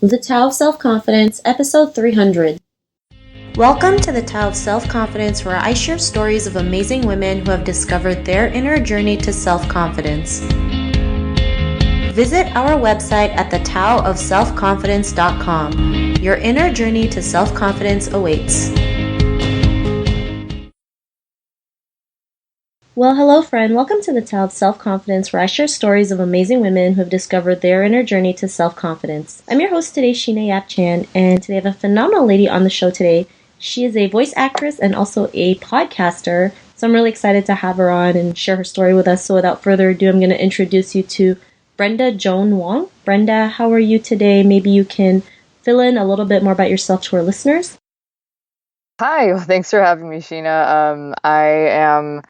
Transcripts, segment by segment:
The Tao of Self-Confidence, Episode 300. Welcome to the Tao of Self-Confidence, where I share stories of amazing women who have discovered their inner journey to self-confidence. Visit our website at thetaoofselfconfidence.com. Your inner journey to self-confidence awaits. Well, hello friend. Welcome to the Tao of Self-Confidence, where I share stories of amazing women who have discovered their inner journey to self-confidence. I'm your host today, Sheena Yap Chan, and today I have a phenomenal lady on the show today. She is a voice actress and also a podcaster, so I'm really excited to have her on and share her story with us. So without further ado, I'm going to introduce you to Brenda Joan Wong. Brenda, how are you today? Maybe you can fill in a little bit more about yourself to our listeners. Hi, well, thanks for having me, Sheena. I'm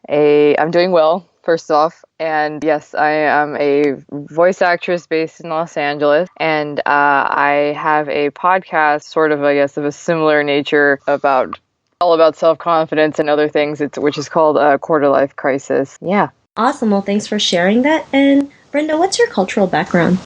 doing well, first off, and yes, I am a voice actress based in Los Angeles, and I have a podcast, sort of, I guess, of a similar nature all about self-confidence and other things, which is called Quarter Life Crisis. Yeah. Awesome. Well, thanks for sharing that. And Brenda, what's your cultural background?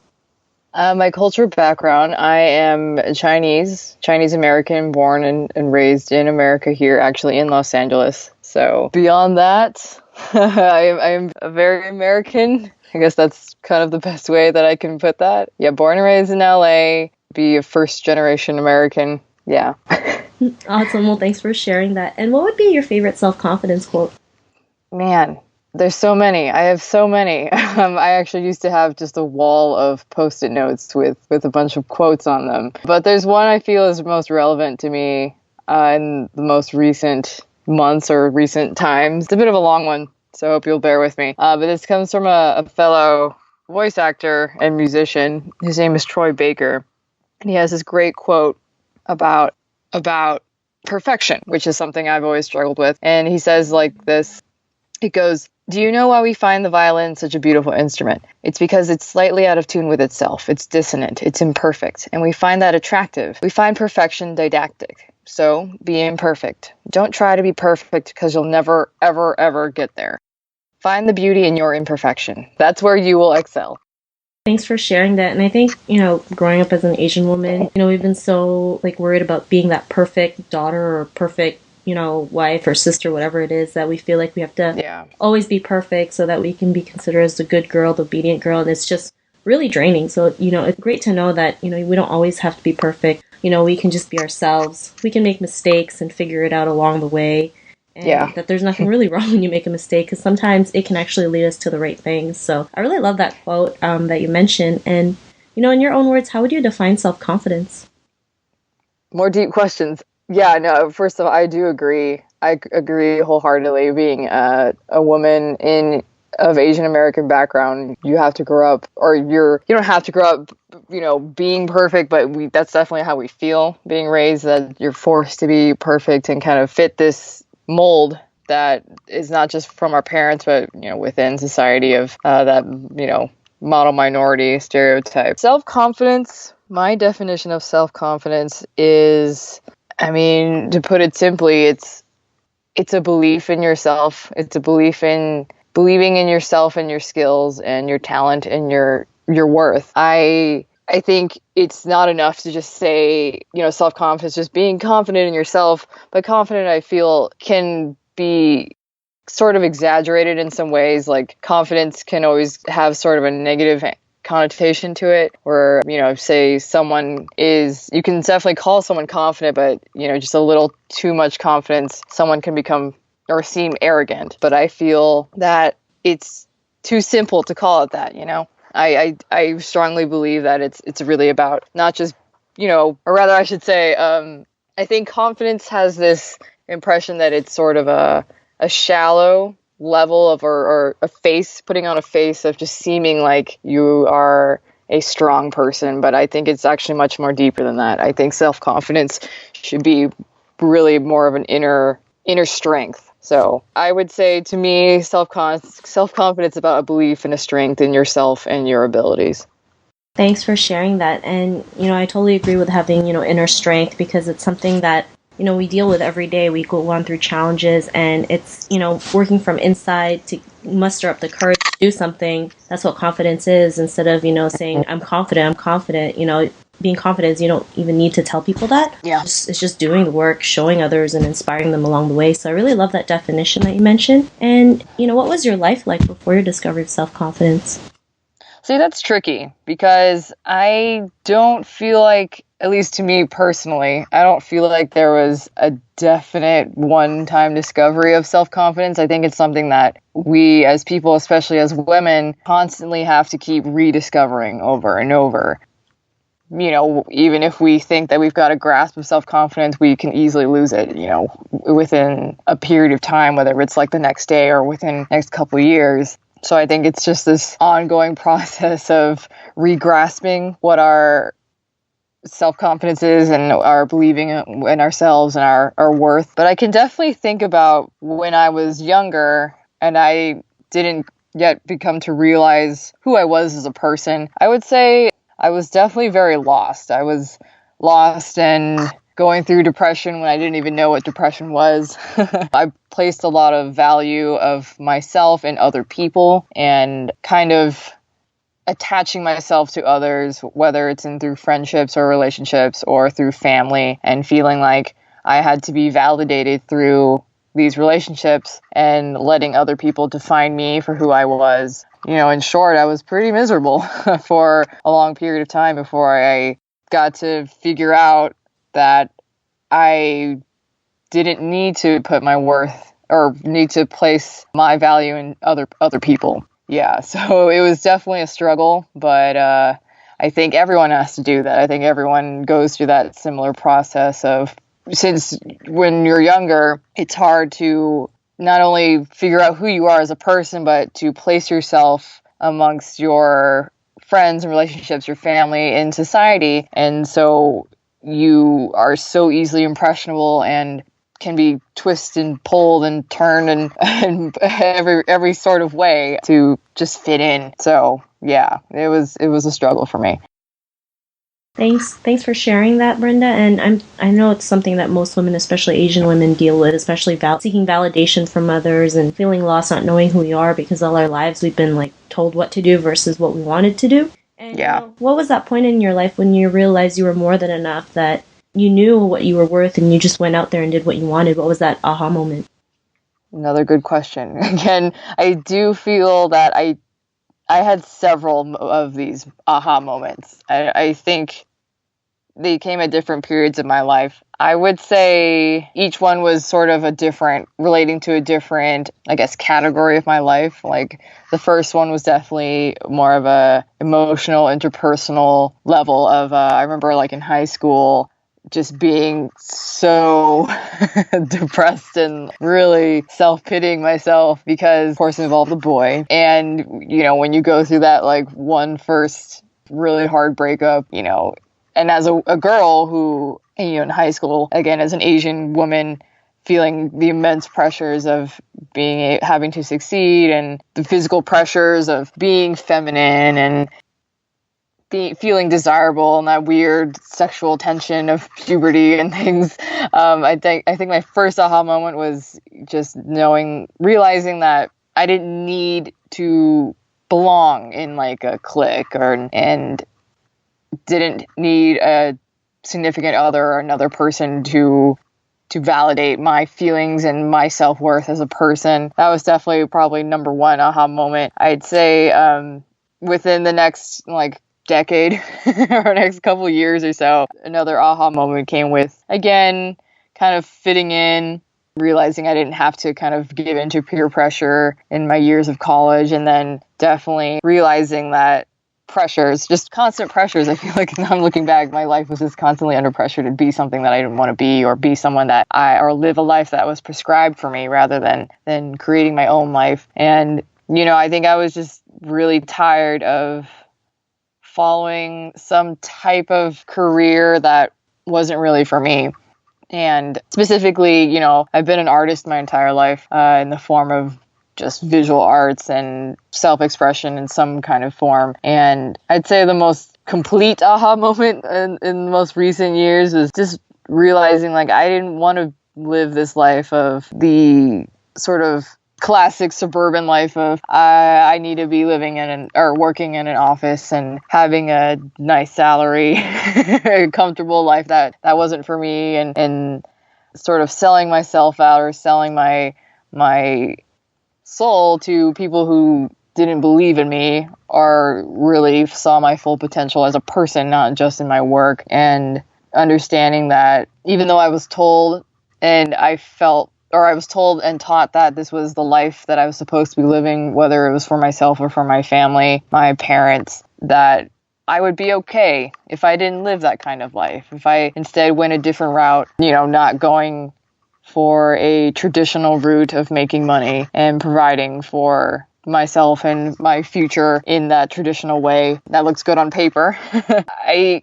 My cultural background, I am Chinese American, born and raised in America here, actually in Los Angeles. So beyond that, I am a very American. I guess that's kind of the best way that I can put that. Yeah, born and raised in LA, be a first generation American. Yeah. Awesome. Well, thanks for sharing that. And what would be your favorite self-confidence quote? Man. There's so many. I have so many. I actually used to have just a wall of Post-it notes with a bunch of quotes on them. But there's one I feel is most relevant to me in the most recent months or recent times. It's a bit of a long one, so I hope you'll bear with me. But this comes from a fellow voice actor and musician. His name is Troy Baker. And he has this great quote about perfection, which is something I've always struggled with. And he says like this, it goes, "Do you know why we find the violin such a beautiful instrument? It's because it's slightly out of tune with itself. It's dissonant. It's imperfect. And we find that attractive. We find perfection didactic. So be imperfect. Don't try to be perfect because you'll never, ever, ever get there. Find the beauty in your imperfection. That's where you will excel." Thanks for sharing that. And I think, growing up as an Asian woman, we've been so worried about being that perfect daughter or perfect wife or sister, whatever it is, that we feel like we have to always be perfect so that we can be considered as the good girl, the obedient girl, and it's just really draining. So, it's great to know that, we don't always have to be perfect. We can just be ourselves. We can make mistakes and figure it out along the way. And that there's nothing really wrong when you make a mistake, because sometimes it can actually lead us to the right things. So I really love that quote that you mentioned. And, in your own words, how would you define self-confidence? More deep questions. Yeah, no, first of all, I do agree. I agree wholeheartedly. Being a woman of Asian American background, you have to grow up, or you don't have to grow up, being perfect, but that's definitely how we feel being raised, that you're forced to be perfect and kind of fit this mold that is not just from our parents, but, within society of that, model minority stereotype. Self-confidence, my definition of self-confidence is, to put it simply, it's a belief in yourself. It's a belief in believing in yourself and your skills and your talent and your worth. I think it's not enough to just say, self-confidence, just being confident in yourself, but confident, I feel, can be sort of exaggerated in some ways. Like, confidence can always have sort of a negative connotation to it, where, say someone is, you can definitely call someone confident, but, just a little too much confidence, someone can become or seem arrogant. But I feel that it's too simple to call it that, I strongly believe that it's really about not just, or rather I should say, I think confidence has this impression that it's sort of a shallow level of, or a face, putting on a face of just seeming like you are a strong person. But I think it's actually much more deeper than that. I think self-confidence should be really more of an inner strength. So I would say, to me, self-confidence is about a belief and a strength in yourself and your abilities. Thanks for sharing that. And, I totally agree with having, inner strength, because it's something that, we deal with every day. We go on through challenges, and it's, working from inside to muster up the courage to do something. That's what confidence is. Instead of, saying, I'm confident, being confident is you don't even need to tell people that. Yeah. It's just doing the work, showing others, and inspiring them along the way. So I really love that definition that you mentioned. And, what was your life like before your discovery of self-confidence? See, that's tricky because I don't feel like, at least to me personally, I don't feel like there was a definite one-time discovery of self-confidence. I think it's something that we as people, especially as women, constantly have to keep rediscovering over and over. Even if we think that we've got a grasp of self-confidence, we can easily lose it, within a period of time, whether it's like the next day or within the next couple of years. So I think it's just this ongoing process of re-grasping what our self-confidence is and our believing in ourselves and our worth. But I can definitely think about when I was younger and I didn't yet become to realize who I was as a person. I would say I was definitely very lost. I was lost and going through depression when I didn't even know what depression was. I placed a lot of value of myself in other people and kind of attaching myself to others, whether it's through friendships or relationships or through family, and feeling like I had to be validated through these relationships and letting other people define me for who I was. In short, I was pretty miserable for a long period of time before I got to figure out that I didn't need to put my worth or need to place my value in other people. Yeah, so it was definitely a struggle, but I think everyone has to do that. I think everyone goes through that similar process of, since when you're younger, it's hard to not only figure out who you are as a person, but to place yourself amongst your friends and relationships, your family, and society. And so you are so easily impressionable and can be twisted and pulled and turned and every sort of way to just fit in. So yeah, it was a struggle for me. Thanks for sharing that, Brenda. And I know it's something that most women, especially Asian women, deal with, especially seeking validation from others and feeling lost, not knowing who we are, because all our lives we've been told what to do versus what we wanted to do. And yeah, what was that point in your life when you realized you were more than enough, that you knew what you were worth and you just went out there and did what you wanted? What was that aha moment? Another good question. Again, I do feel that I had several of these aha moments. I think they came at different periods of my life. I would say each one was sort of relating to a different, I guess, category of my life. Like the first one was definitely more of a emotional, interpersonal level of, I remember in high school, just being so depressed and really self-pitying myself because, of course, it involved a boy. And, when you go through that, one first really hard breakup, and as a girl who, in high school, again, as an Asian woman, feeling the immense pressures of having to succeed and the physical pressures of being feminine and feeling desirable and that weird sexual tension of puberty and things. I think my first aha moment was just realizing that I didn't need to belong in a clique and didn't need a significant other or another person to validate my feelings and my self-worth as a person. That was definitely probably number one aha moment. I'd say within the next decade or next couple years or so, another aha moment came with, again, kind of fitting in, realizing I didn't have to kind of give into peer pressure in my years of college, and then definitely realizing that pressures, just constant pressures. I feel like now I'm looking back, my life was just constantly under pressure to be something that I didn't want to be, or be someone or live a life that was prescribed for me rather than creating my own life. And, I think I was just really tired of following some type of career that wasn't really for me. And specifically, I've been an artist my entire life in the form of just visual arts and self-expression in some kind of form. And I'd say the most complete aha moment in the most recent years is just realizing I didn't want to live this life of the sort of classic suburban life of I need to be living or working in an office and having a nice salary, a comfortable life. That wasn't for me, and sort of selling myself out or selling my soul to people who didn't believe in me or really saw my full potential as a person, not just in my work. And understanding that even though I was told and I was told and taught that this was the life that I was supposed to be living, whether it was for myself or for my family, my parents, that I would be okay if I didn't live that kind of life. If I instead went a different route, not going for a traditional route of making money and providing for myself and my future in that traditional way that looks good on paper.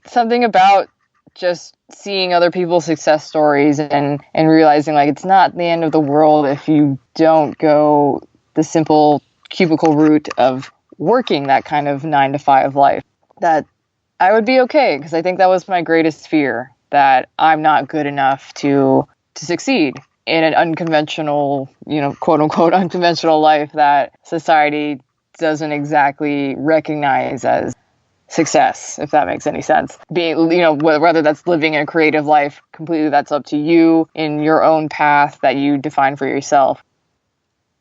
Something about just seeing other people's success stories and realizing like it's not the end of the world if you don't go the simple cubicle route of working that kind of 9-to-5 life, that I would be okay, because I think that was my greatest fear, that I'm not good enough to succeed in an unconventional, quote unquote unconventional life that society doesn't exactly recognize as success, if that makes any sense. Being, whether that's living a creative life, completely that's up to you in your own path that you define for yourself.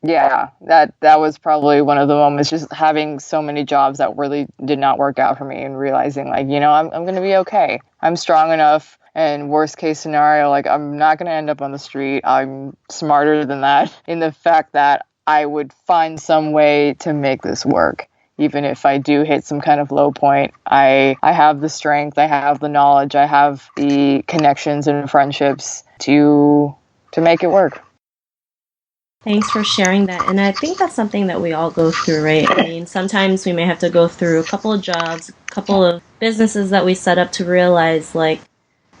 Yeah, that was probably one of the moments, just having so many jobs that really did not work out for me and realizing like, I'm going to be okay. I'm strong enough, and worst case scenario, like I'm not going to end up on the street. I'm smarter than that in the fact that I would find some way to make this work. Even if I do hit some kind of low point, I have the strength, I have the knowledge, I have the connections and friendships to make it work. Thanks for sharing that. And I think that's something that we all go through, right? I mean, sometimes we may have to go through a couple of jobs, a couple of businesses that we set up to realize, like,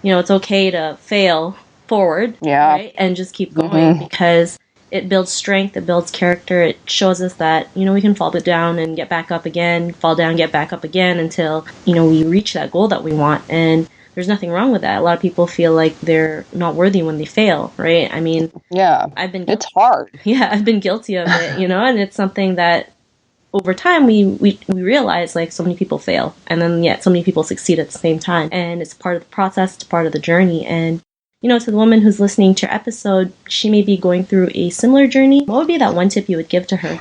it's okay to fail forward, right? And just keep going, because it builds strength, it builds character, it shows us that, we can fall down and get back up again, fall down, get back up again until, we reach that goal that we want. And there's nothing wrong with that. A lot of people feel like they're not worthy when they fail, right? I mean, it's hard. Yeah, I've been guilty of it, and it's something that over time we realize, like, so many people fail, and then yet so many people succeed at the same time. And it's part of the process, it's part of the journey. And to the woman who's listening to your episode, she may be going through a similar journey. What would be that one tip you would give to her?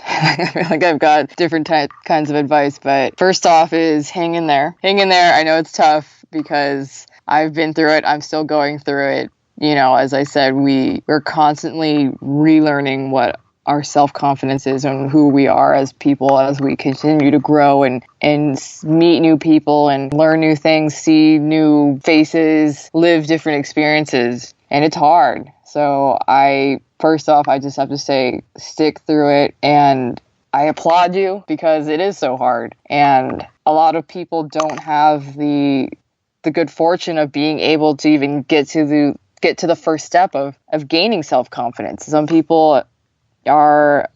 I feel like I've got different kinds of advice, but first off is hang in there. Hang in there. I know it's tough because I've been through it. I'm still going through it. As I said, we're constantly relearning what our self-confidence is and who we are as people as we continue to grow and meet new people and learn new things, see new faces, live different experiences. And it's hard. So first off, I just have to say, stick through it. And I applaud you because it is so hard. And a lot of people don't have the good fortune of being able to even get to the first step of gaining self-confidence. Some people are,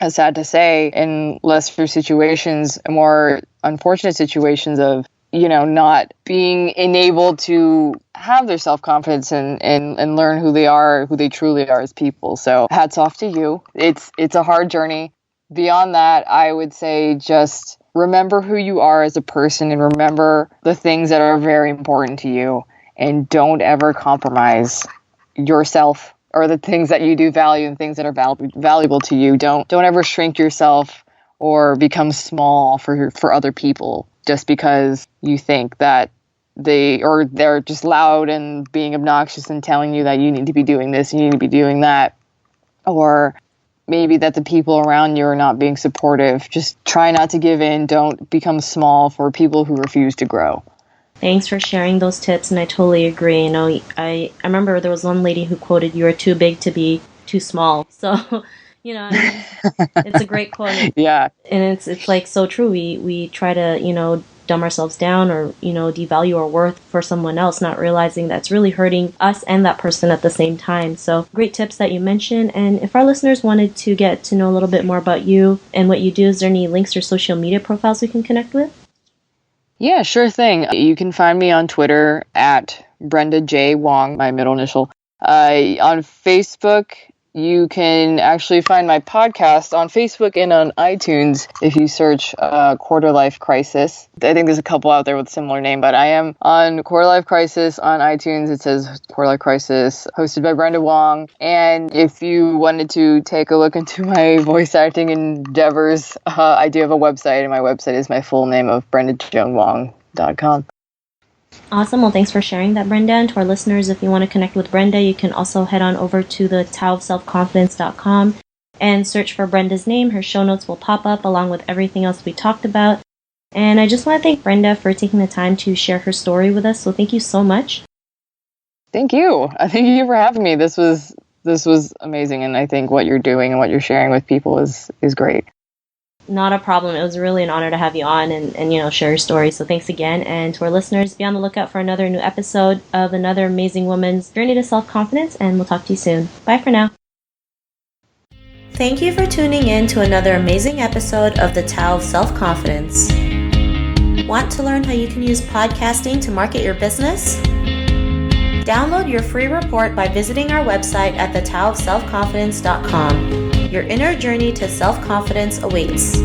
as sad to say, in lesser situations, more unfortunate situations of, not being enabled to have their self-confidence and learn who they are, who they truly are as people. So hats off to you. It's a hard journey. Beyond that, I would say just remember who you are as a person and remember the things that are very important to you, and don't ever compromise yourself or the things that you do value and things that are valuable to you. Don't ever shrink yourself or become small for other people just because you think that they're just loud and being obnoxious and telling you that you need to be doing this, you need to be doing that, or maybe that the people around you are not being supportive. Just try not to give in. Don't become small for people who refuse to grow. Thanks for sharing those tips, and I totally agree. I remember there was one lady who quoted, "You are too big to be too small." So, it's a great quote. Yeah. And it's like so true. We try to, dumb ourselves down or, devalue our worth for someone else, not realizing that's really hurting us and that person at the same time. So great tips that you mentioned. And if our listeners wanted to get to know a little bit more about you and what you do, is there any links or social media profiles we can connect with? Yeah, sure thing. You can find me on Twitter at Brenda J. Wong, my middle initial. On Facebook, You can actually find my podcast on Facebook and on iTunes if you search Quarter Life Crisis. I think there's a couple out there with a similar name, but I am on Quarter Life Crisis on iTunes. It says Quarter Life Crisis, hosted by Brenda Wong. And if you wanted to take a look into my voice acting endeavors, I do have a website, and my website is my full name of BrendaJoanWong.com. Awesome. Well, thanks for sharing that, Brenda. And to our listeners, if you want to connect with Brenda, you can also head on over to the taoofselfconfidence.com and search for Brenda's name. Her show notes will pop up along with everything else we talked about. And I just want to thank Brenda for taking the time to share her story with us. So thank you so much. Thank you. Thank you for having me. This was amazing. And I think what you're doing and what you're sharing with people is great. Not a problem. It was really an honor to have you on and share your story. So thanks again. And to our listeners, be on the lookout for another new episode of another amazing woman's journey to self-confidence. And we'll talk to you soon. Bye for now. Thank you for tuning in to another amazing episode of the Tao of Self-Confidence. Want to learn how you can use podcasting to market your business? Download your free report by visiting our website at thetaoofselfconfidence.com. Your inner journey to self-confidence awaits.